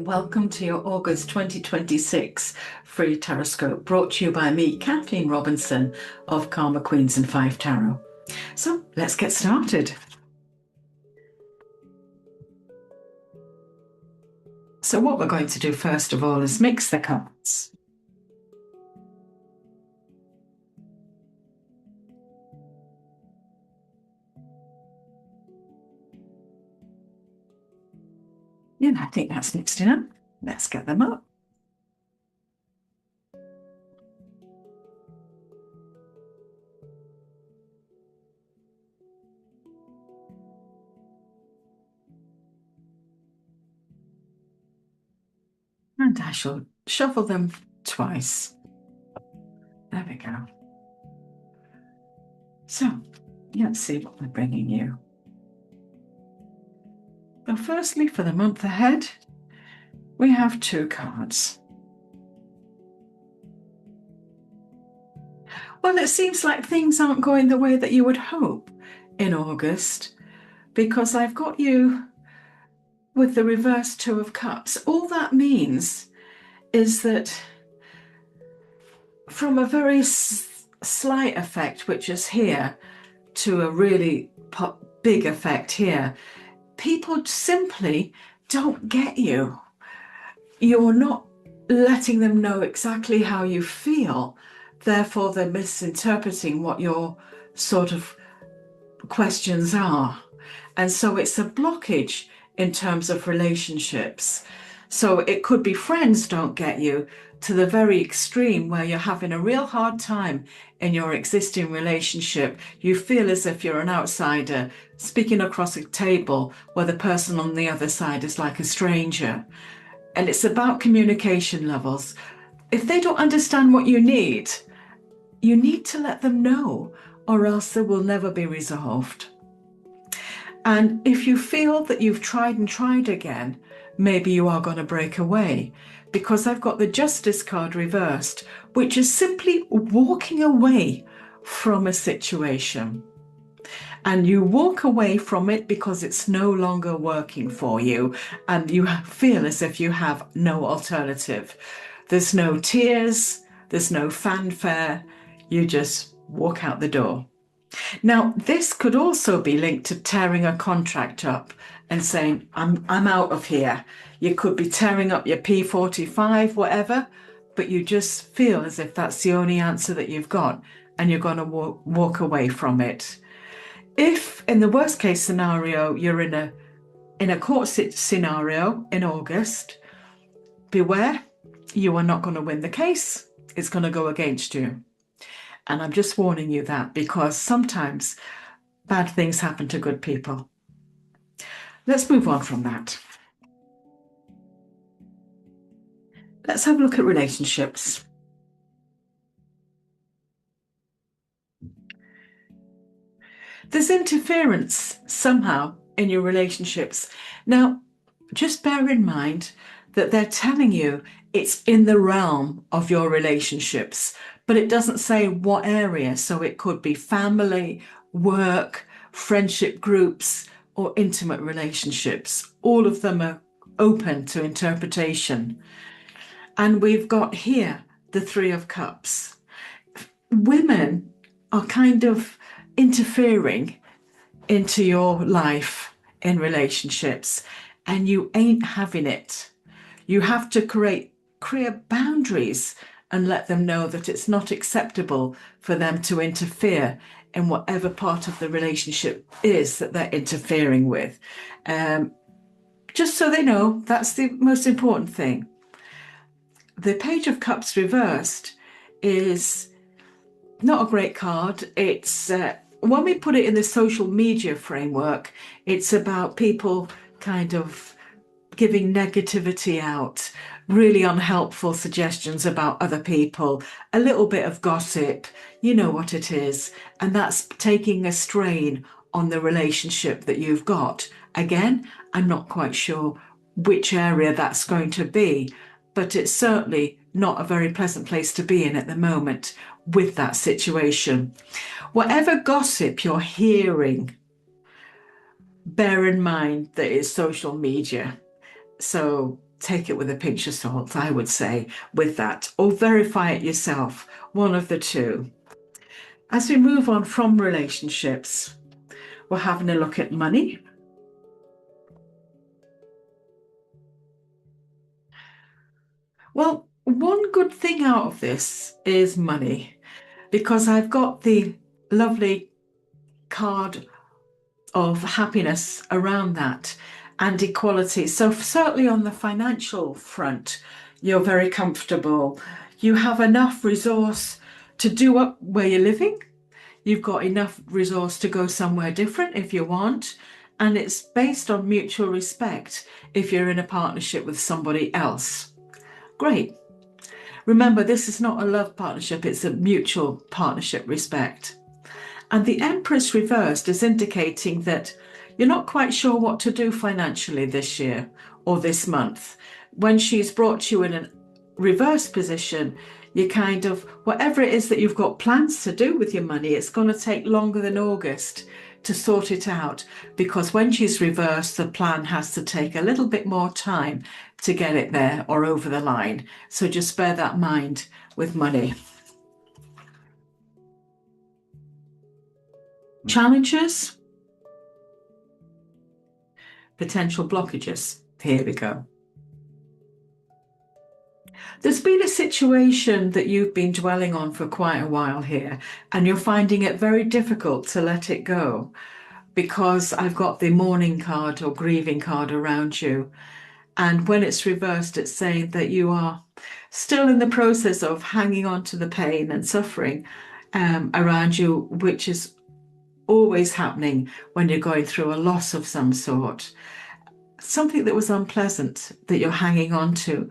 welcome to your August 2026 free Taroscope, brought to you by me, Kathleen Robinson of Karmaqueens and 5 Tarot. So let's get started. So what we're going to do first of all is mix the cards. And I think that's mixed enough. Let's get them up. And I shall shuffle them twice. There we go. So let's see what we're bringing you. Well, firstly, for the month ahead, we have 2 cards. Well, it seems like things aren't going the way that you would hope in August, because I've got you with the reverse 2 of Cups. All that means is that from a very slight effect, which is here, to a really big effect here, people simply don't get you. You're not letting them know exactly how you feel. Therefore, they're misinterpreting what your sort of questions are. And so it's a blockage in terms of relationships. So it could be friends don't get you, to the very extreme where you're having a real hard time in your existing relationship. You feel as if you're an outsider speaking across a table where the person on the other side is like a stranger. And it's about communication levels. If they don't understand what you need to let them know, or else they will never be resolved. And if you feel that you've tried and tried again, maybe you are going to break away, because I've got the Justice card reversed, which is simply walking away from a situation. And you walk away from it because it's no longer working for you, and you feel as if you have no alternative. There's no tears, there's no fanfare, you just walk out the door. Now, this could also be linked to tearing a contract up and saying, I'm out of here. You could be tearing up your P45, whatever, but you just feel as if that's the only answer that you've got, and you're going to walk away from it. If, in the worst case scenario, you're in a court scenario in August, beware, you are not going to win the case. It's going to go against you. And I'm just warning you that, because sometimes bad things happen to good people. Let's move on from that. Let's have a look at relationships. There's interference somehow in your relationships. Now, just bear in mind that they're telling you it's in the realm of your relationships, but it doesn't say what area. So it could be family, work, friendship groups, or intimate relationships. All of them are open to interpretation. And we've got here the 3 of Cups. Women are kind of interfering into your life in relationships, and you ain't having it. You have to create boundaries and let them know that it's not acceptable for them to interfere in whatever part of the relationship is that they're interfering with. Just so they know, that's the most important thing. The Page of Cups reversed is not a great card. It's when we put it in the social media framework, it's about people kind of giving negativity out, really unhelpful suggestions about other people, a little bit of gossip, you know what it is, and that's taking a strain on the relationship that you've got. Again, I'm not quite sure which area that's going to be, but it's certainly not a very pleasant place to be in at the moment with that situation. Whatever gossip you're hearing, bear in mind that it's social media. So take it with a pinch of salt, I would say, with that, or verify it yourself, one of the two. As we move on from relationships, we're having a look at money. Well, one good thing out of this is money, because I've got the lovely card of happiness around that and equality. So certainly on the financial front, you're very comfortable. You have enough resource to do up where you're living. You've got enough resource to go somewhere different if you want. And it's based on mutual respect if you're in a partnership with somebody else. Great. Remember, this is not a love partnership, it's a mutual partnership respect. And the Empress reversed is indicating that you're not quite sure what to do financially this year or this month. When she's brought you in a reverse position, you kind of, whatever it is that you've got plans to do with your money, it's going to take longer than August to sort it out, because when she's reversed, the plan has to take a little bit more time to get it there or over the line. So just bear that in mind with money. Challenges, potential blockages. Here we go. There's been a situation that you've been dwelling on for quite a while here, and you're finding it very difficult to let it go, because I've got the mourning card or grieving card around you. And when it's reversed, it's saying that you are still in the process of hanging on to the pain and suffering around you, which is always happening when you're going through a loss of some sort. Something that was unpleasant that you're hanging on to.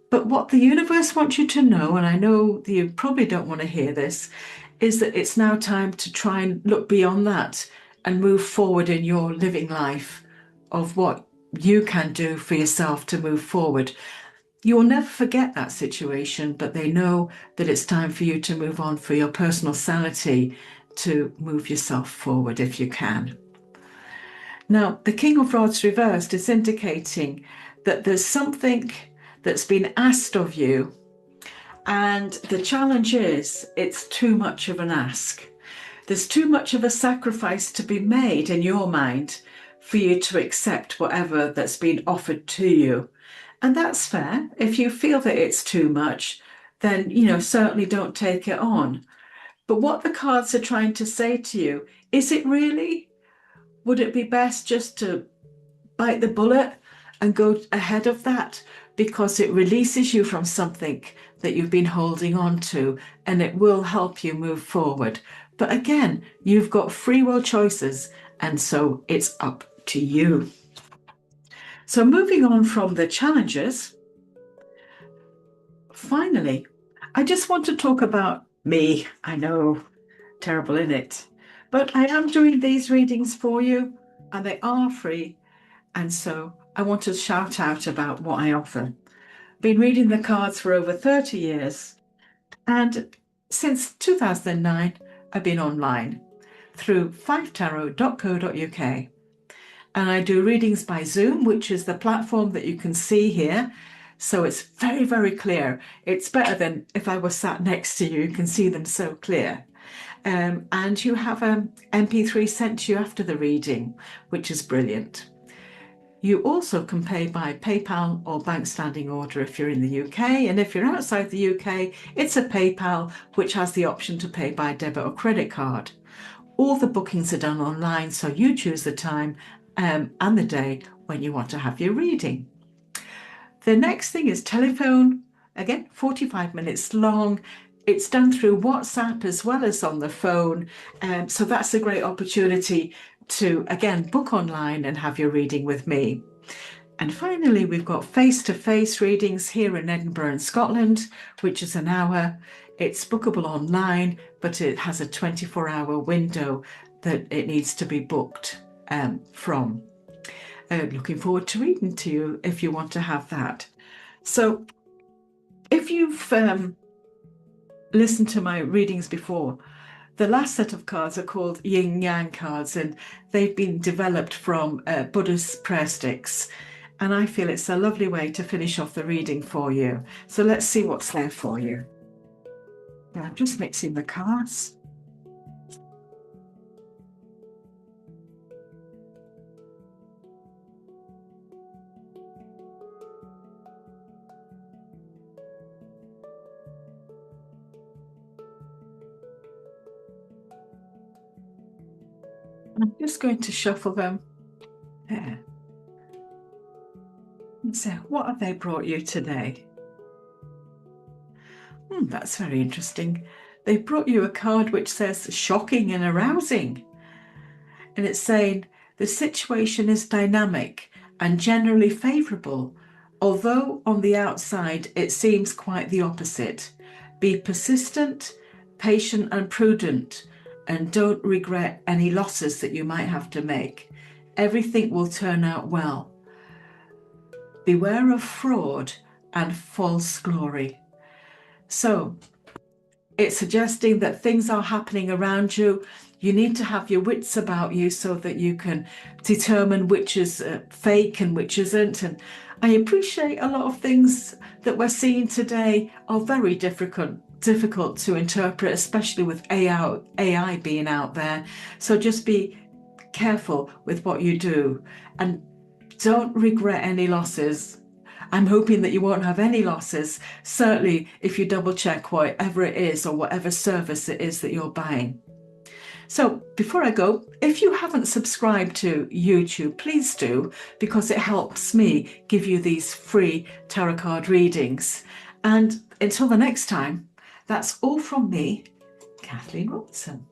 But what the universe wants you to know, and I know that you probably don't want to hear this, is that it's now time to try and look beyond that and move forward in your living life of what you can do for yourself to move forward. You will never forget that situation, but they know that it's time for you to move on for your personal sanity, to move yourself forward if you can. Now, the King of Rods reversed is indicating that there's something that's been asked of you, and the challenge is it's too much of an ask. There's too much of a sacrifice to be made in your mind for you to accept whatever that's been offered to you. And that's fair. If you feel that it's too much, then, certainly don't take it on. But what the cards are trying to say to you, is it really? Would it be best just to bite the bullet and go ahead of that? Because it releases you from something that you've been holding on to, and it will help you move forward. But again, you've got free will choices, and so it's up to you. So moving on from the challenges, finally, I just want to talk about me. I know, terrible in it, but I am doing these readings for you, and they are free. And so I want to shout out about what I offer. Been reading the cards for over 30 years, and since 2009, I've been online through fivetarot.co.uk. And I do readings by Zoom, which is the platform that you can see here. So it's very, very clear. It's better than if I was sat next to you. You can see them so clear. And you have an MP3 sent to you after the reading, which is brilliant. You also can pay by PayPal or bank standing order if you're in the UK. And if you're outside the UK, it's a PayPal, which has the option to pay by debit or credit card. All the bookings are done online, so you choose the time and the day when you want to have your reading. The next thing is telephone, again, 45 minutes long. It's done through WhatsApp as well as on the phone. So that's a great opportunity to, again, book online and have your reading with me. And finally, we've got face-to-face readings here in Edinburgh and Scotland, which is an hour. It's bookable online, but it has a 24-hour window that it needs to be booked from. Looking forward to reading to you if you want to have that. So if you've listened to my readings before, the last set of cards are called yin yang cards, and they've been developed from Buddhist prayer sticks. And I feel it's a lovely way to finish off the reading for you. So let's see what's there for you. Now, I'm just mixing the cards. I'm just going to shuffle them there. And so, what have they brought you today? That's very interesting. They brought you a card which says shocking and arousing. And it's saying the situation is dynamic and generally favourable, although on the outside it seems quite the opposite. Be persistent, patient and prudent, and don't regret any losses that you might have to make. Everything will turn out well. Beware of fraud and false glory. So it's suggesting that things are happening around you. You need to have your wits about you so that you can determine which is fake and which isn't. And I appreciate a lot of things that we're seeing today are very difficult to interpret, especially with AI being out there. So just be careful with what you do and don't regret any losses. I'm hoping that you won't have any losses, certainly if you double check whatever it is or whatever service it is that you're buying. So before I go, if you haven't subscribed to YouTube, please do, because it helps me give you these free tarot card readings. And until the next time, that's all from me, Kathleen Robertson.